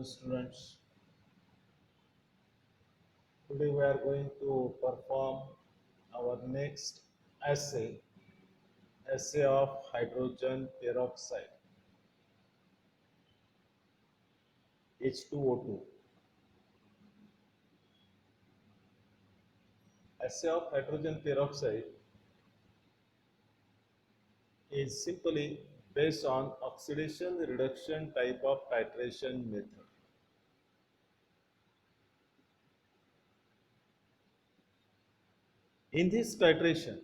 afternoon, students. Today we are going to perform our next essay, essay of hydrogen peroxide, H2O2. Essay of hydrogen peroxide is simply based on oxidation reduction type of titration method. In this titration,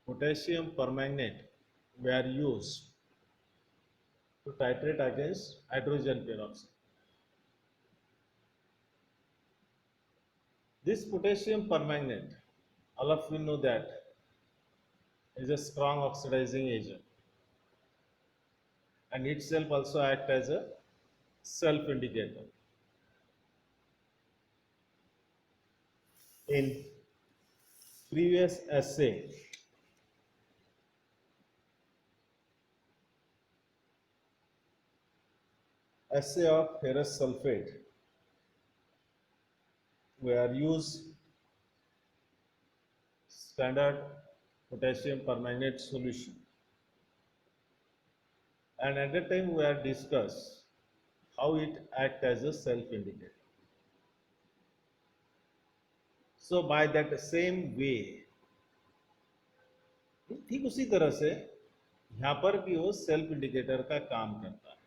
potassium permanganate were used to titrate against hydrogen peroxide. This potassium permanganate, all of you know that, is a strong oxidizing agent and itself also act as a self indicator. In previous essay of ferrous sulfate, we are used standard potassium permanganate solution, and at that time we are discuss how it act as a self indicator. So by that same way, ठीक उसी तरह से यहाँ पर भी वो self indicator का काम करता है.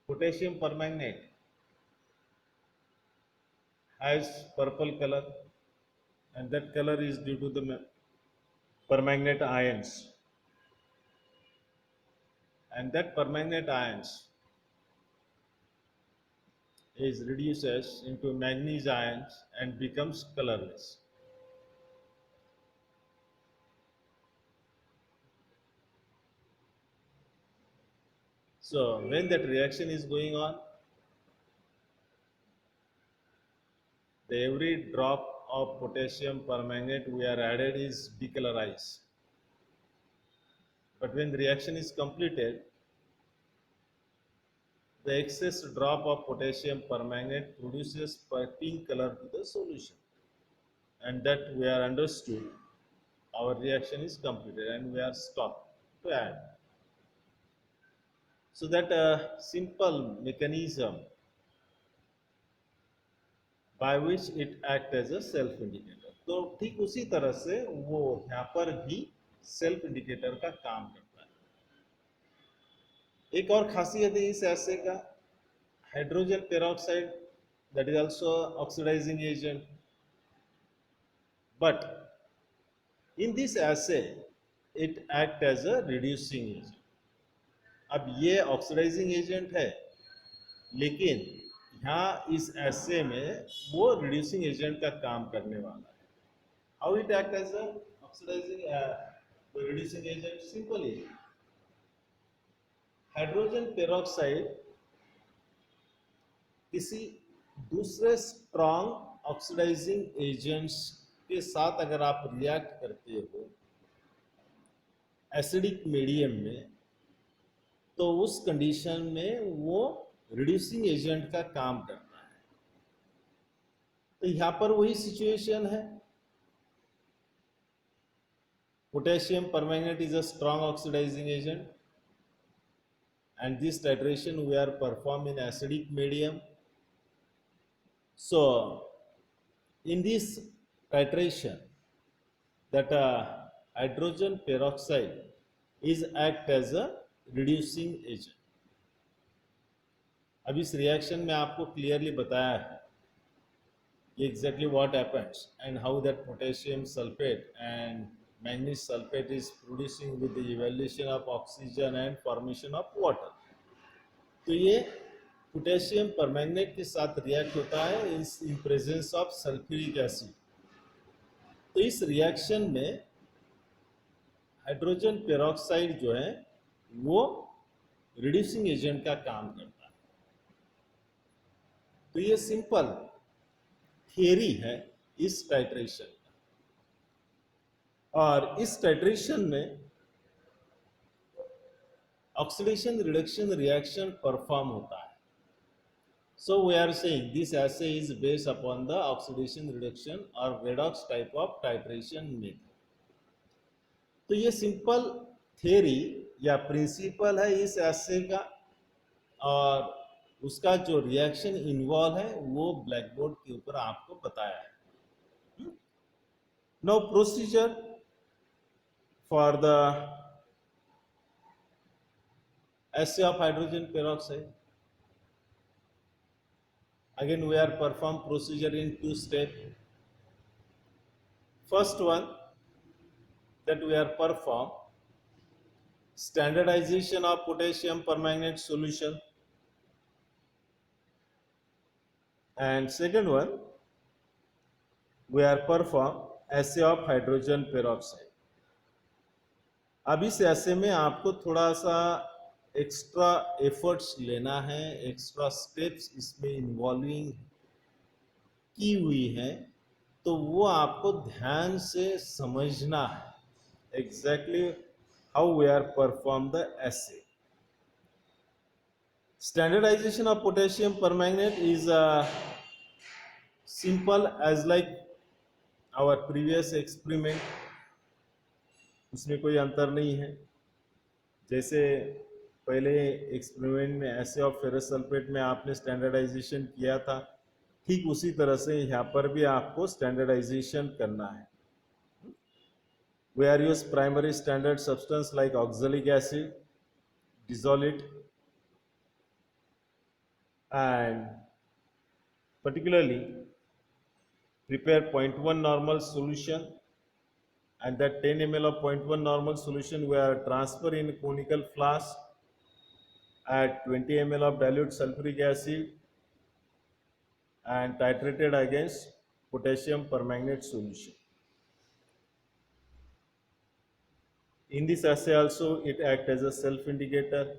Potassium permanganate has purple color, and that color is due to the permanganate ions, and that permanganate ions is reduces into manganese ions and becomes colorless. So when that reaction is going on, every drop of potassium permanganate we are added is decolorized. But when the reaction is completed, the excess drop of potassium permanganate produces pink color to the solution, and that we are understood our reaction is completed and we are stopped to add. So that simple mechanism by which it act as a self indicator. तो ठीक उसी तरह से वो यहाँ पर भी self indicator का काम करता है. एक और खासियत है इस एसे का, hydrogen peroxide that is also oxidizing agent, but in this assay it act as a reducing agent. अब ये ऑक्सीडाइजिंग एजेंट है, लेकिन यहाँ इस एसे में वो रिड्यूसिंग एजेंट का काम करने वाला है. How it act as a oxidizing reducing agent? Simply hydrogen peroxide किसी दूसरे स्ट्रॉन्ग ऑक्सीडाइजिंग एजेंट्स के साथ अगर आप रिएक्ट करते हो एसिडिक मीडियम में, तो उस कंडीशन में वो रिड्यूसिंग एजेंट का काम करता है. तो यहां पर वही सिचुएशन है. Potassium permanganate is a strong oxidizing agent and this titration we are perform in acidic medium. So in this titration that hydrogen peroxide is act as a reducing agent. अब इस रिएक्शन में आपको clearly बताया है कि exactly what happens and how that potassium sulfate and manganese sulfate is producing with the evaluation of oxygen and formation of water. तो ये potassium permanganate के साथ रिएक्ट होता है in presence of sulphuric acid. तो इस रिएक्शन में hydrogen peroxide जो है वो रिड्यूसिंग एजेंट का काम करता है. तो ये सिंपल थियरी है इस टाइट्रेशन का, और इस टाइट्रेशन में ऑक्सीडेशन रिडक्शन रिएक्शन परफॉर्म होता है. So we are saying this assay is based upon the oxidation reduction or redox type of titration method. तो ये सिंपल थ्योरी या प्रिंसिपल है इस एसे का, और उसका जो रिएक्शन इन्वॉल्व है वो ब्लैक बोर्ड के ऊपर आपको बताया है. No procedure for the assay of hydrogen peroxide. Again we are perform procedure in two step. First one that we are perform standardization of potassium permanganate solution, and second one we are perform assay of hydrogen peroxide. अब इस ऐसे में आपको थोड़ा सा extra efforts लेना है, extra steps इसमें इन्वॉल्विंग की हुई है, तो वो आपको ध्यान से समझना है exactly how we are perform the assay. Standardization of potassium permanganate is simple as like our previous experiment. उसमें कोई अंतर नहीं है. जैसे पहले एक्सपेरिमेंट में एसे ऑफ फेरस सल्फेट में आपने स्टैंडर्डाइजेशन किया था, ठीक उसी तरह से यहाँ पर भी आपको स्टैंडर्डाइजेशन करना है. We are use primary standard substance like oxalic acid, dissolve it, and particularly prepare 0.1 normal solution, and that 10 ml of 0.1 normal solution we are transfer in conical flask, add 20 ml of dilute sulfuric acid and titrated against potassium permanganate solution. In this assay also it acts as a self indicator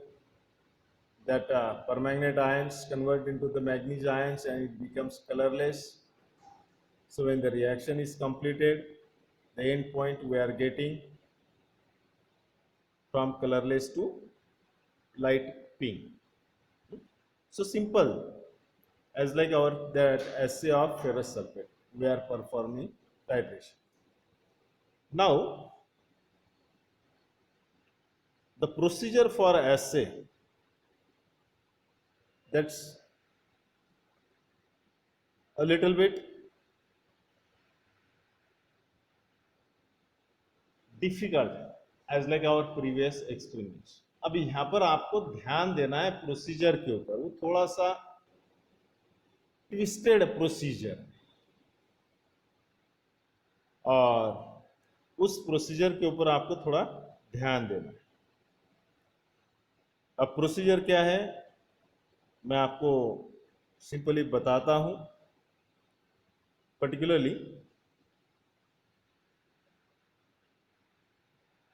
that permanganate ions convert into the manganese ions and it becomes colorless. So when the reaction is completed, the end point we are getting from colorless to light pink. So simple as like our that assay of ferrous sulfate we are performing titration. Now the procedure for assay, that's a little bit difficult as like our previous experiments. अब यहाँ पर आपको ध्यान देना है procedure के ऊपर. वो थोड़ा सा ट्विस्टेड प्रोसीजर, और उस प्रोसीजर के ऊपर आपको थोड़ा ध्यान देना है. अब प्रोसीजर क्या है मैं आपको सिंपली बताता हूं. Particularly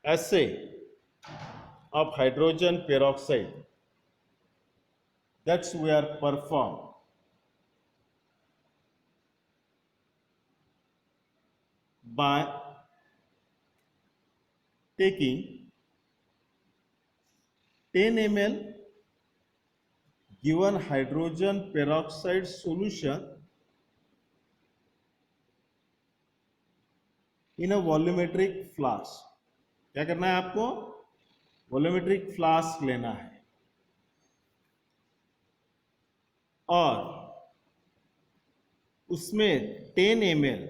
assay of hydrogen peroxide, that's we are perform by taking 10 ml given hydrogen peroxide solution in a volumetric flask. क्या करना है आपको? वॉल्यूमेट्रिक फ्लास्क लेना है और उसमें 10 ml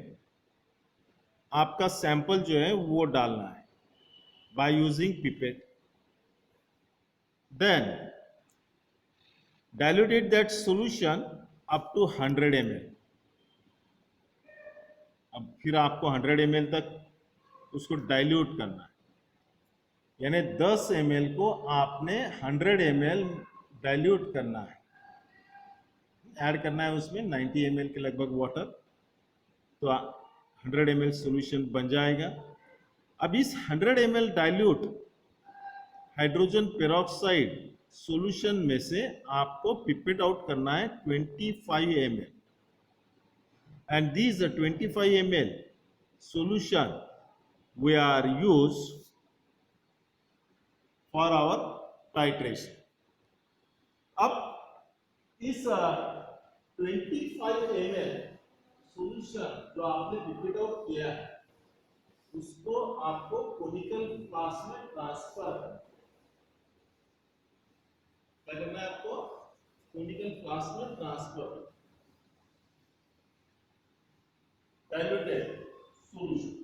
आपका सैंपल जो है वो डालना है by using pipette. Then diluted that solution up to 100 ml. अब फिर आपको 100 ml तक उसको डाइल्यूट करना है, यानी 10 ml को आपने 100 ml डाइल्यूट करना है. ऐड करना है उसमें 90 ml के लगभग वाटर, तो 100 ml सॉल्यूशन बन जाएगा. अब इस 100 ml dilute hydrogen peroxide solution में से आपको पिपेट आउट करना है 25 ml, and this 25 ml solution we are use for our titration. अब इस 25 ml सॉल्यूशन जो आपने डिप्लीट आउट किया है उसको आपको कोनिकल फ्लास्क में ट्रांसफर करना है, आपको कोनिकल फ्लास्क में ट्रांसफर डाइल्यूटेड सॉल्यूशन।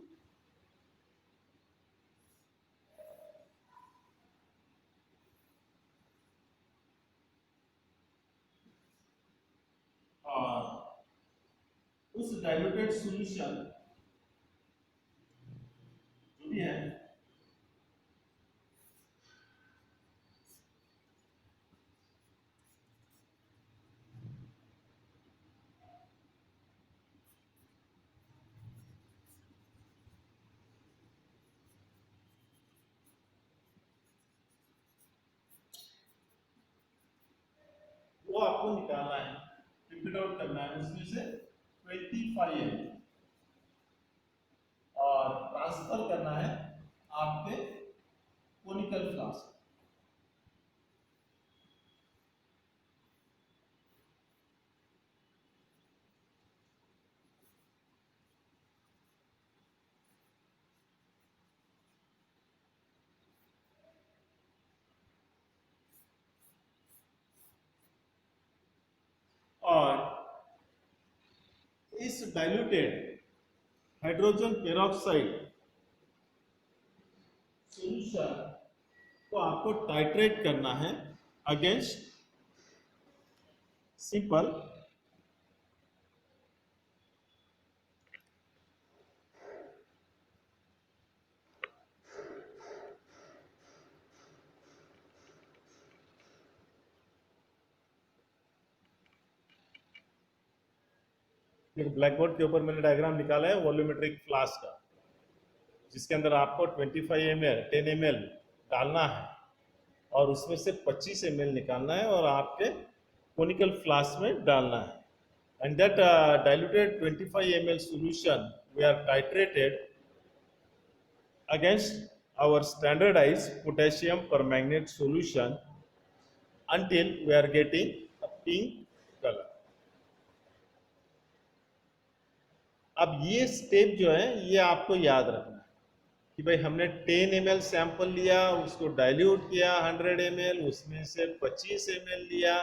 और उस डाइल्यूटेड सॉल्यूशन जो भी है वो आपको निकालना है, डिप्लीट आउट करना है उसमें से 25 ml और ट्रांसफर करना है आपके कोनिकल फ्लास्क। और इस डाइल्यूटेड हाइड्रोजन पेरोक्साइड सॉल्यूशन को आपको टाइट्रेट करना है अगेंस्ट सिंपल ब्लैक बोर्ड के ऊपर मैंने डायग्राम निकाला है वॉल्यूमेट्रिक फ्लास्क का, जिसके अंदर आपको 25 ml 10 ml डालना है और उसमें से 25 ml निकालना है और आपके कोनिकल फ्लास्क में डालना है। And that diluted 25 ml solution we are titrated against our standardized potassium permanganate solution until we are getting a pink color. अब ये स्टेप जो है ये आपको याद रखना है कि भाई हमने 10 ml सैंपल लिया, उसको डाइल्यूट किया 100 ml, उसमें से 25 ml लिया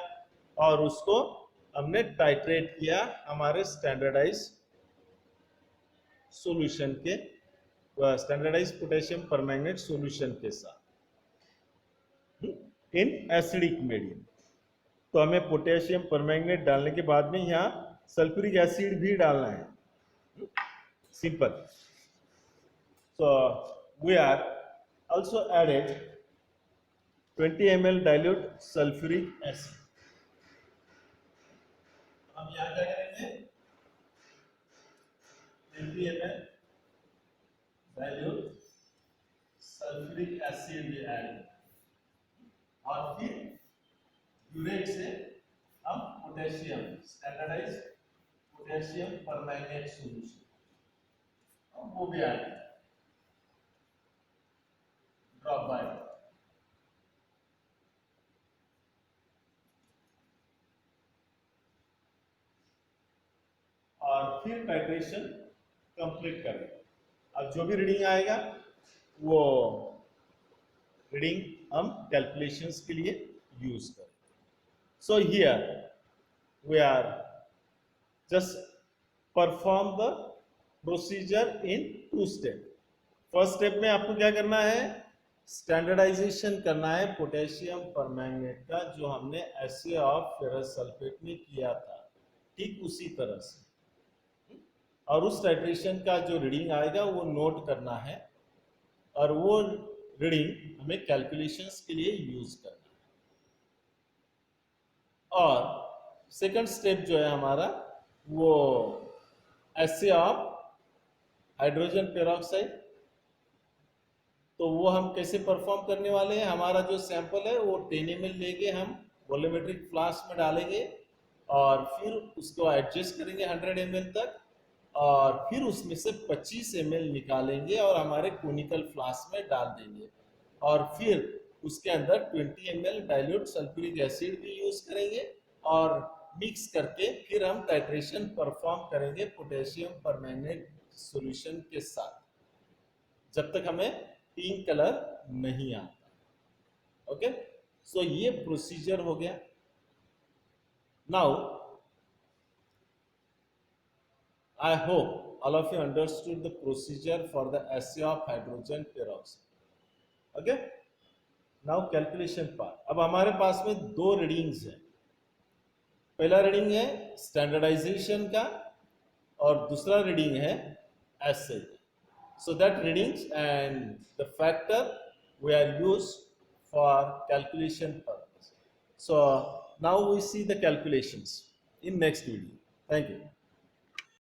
और उसको हमने टाइट्रेट किया हमारे स्टैंडर्डाइज सॉल्यूशन के, स्टैंडर्डाइज पोटेशियम परमैंगनेट सॉल्यूशन के साथ इन एसिडिक मीडियम। तो हमें पोटेशियम परमैंगनेट डालने के बाद में यहाँ सल्फ्यूरिक एसिड भी डालना है, simple. So we are also added 20 ml dilute sulfuric acid. हम यहाँ क्या करेंगे 20 ml dilute sulfuric acid भी ऐड और फिर यूरेट से हम potassium standardize potassium permanganate solution वो भी ऐड ड्रॉप बाय। और फिर टाइट्रेशन कंप्लीट करें। अब जो भी रीडिंग आएगा वो रीडिंग हम कैलकुलेशंस के लिए यूज करें। So here we are just perform the procedure in 2 step. First step में आपको क्या करना है, स्टैंडर्डाइजेशन करना है पोटेशियम परमैंगनेट का जो हमने एसए ऑफ फेरस सल्फेट में किया था, ठीक उसी तरह से। और उस टाइट्रेशन का जो रीडिंग आएगा वो नोट करना है और वो रीडिंग हमें कैलकुलेशंस के लिए यूज करना है। और सेकंड स्टेप जो है हमारा वो एसए ऑफ हाइड्रोजन पेरोक्साइड, तो वो हम कैसे परफॉर्म करने वाले हैं, हमारा जो सैंपल है वो 10 ml लेके हम वॉल्यूमेट्रिक फ्लास्क में डालेंगे और फिर उसको एडजस्ट करेंगे 100 ml तक और फिर उसमें से 25 ml निकालेंगे और हमारे कोनिकल फ्लास्क में डाल देंगे और फिर उसके अंदर 20 ml डाइल्यूट सल्फ्यूरिक एसिड भी यूज करेंगे और मिक्स करके फिर हम टाइट्रेशन परफॉर्म करेंगे पोटेशियम परमैंगनेट सॉल्यूशन के साथ, जब तक हमें पिंक कलर नहीं आता। ओके, सो ये प्रोसीजर हो गया। Now I hope all of you understood the procedure for the assay of hydrogen peroxide. Okay? Now calculation part. अब हमारे पास में दो रीडिंग्स है। पहला रीडिंग है स्टैंडर्डाइजेशन का और दूसरा रीडिंग है एसे। So that readings and the factor we are used for calculation purpose. So now we see the calculations in next video. Thank you.